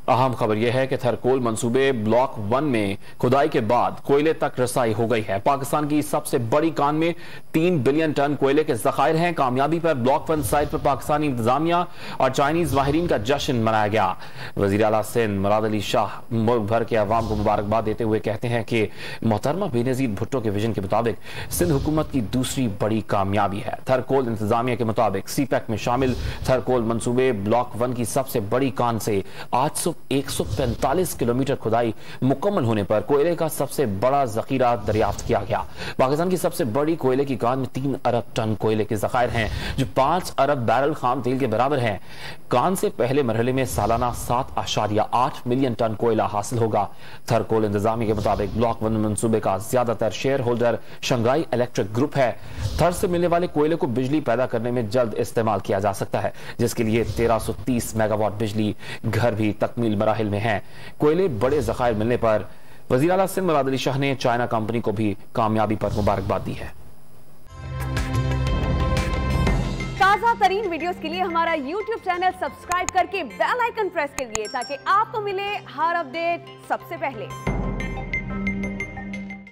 अहम खबर यह है कि थरकोल मंसूबे ब्लॉक 1 में खुदाई के बाद कोयले तक रसाई हो गई है। पाकिस्तान की सबसे बड़ी कान में 3 बिलियन टन कोयले के जखायर हैं। कामयाबी पर ब्लॉक 1 साइट पर पाकिस्तानी इंतजामिया और चाइनीज माहिरीन का जश्न मनाया गया। वजीर आला सिंध मुराद अली शाह मुल्क भर के अवाम को मुबारकबाद देते हुए कहते हैं कि मोहतरमा बेनजीर भुट्टो के विजन के मुताबिक सिंध हुकूमत की दूसरी बड़ी कामयाबी है। थरकोल इंतजामिया के मुताबिक सीपैक में शामिल थरकोल मंसूबे ब्लॉक 1 की सबसे बड़ी कान से 145 किलोमीटर खुदाई मुकम्मल होने पर कोयले का सबसे बड़ा जखीरा दरियाफ्त किया गया। पाकिस्तान की सबसे बड़ी कोयले की कान में 3 अरब टन कोयले के जखायर हैं, जो 5 अरब बैरल खाम तेल के बराबर हैं। कान से पहले मरहले में सालाना 7.8 मिलियन टन कोयला हासिल होगा। थरकोल इंतजामी के मुताबिक ब्लॉक 1 मंसूबे का ज्यादातर share holder Shanghai electric group है। थर से मिलने वाले कोयले को बिजली पैदा करने में जल्द इस्तेमाल किया जा सकता है, जिसके लिए 1330 मेगावाट बिजली घर भी तकमील मराहिल में है। कोयले बड़े जखायर मिलने पर वज़ीर आला सिंध मुराद अली शाह ने चाइना कंपनी को भी कामयाबी पर मुबारकबाद दी है। ताज़ा तरीन वीडियोस के लिए हमारा YouTube चैनल सब्सक्राइब करके बेल आइकन प्रेस करिए ताकि आपको मिले हर अपडेट सबसे पहले।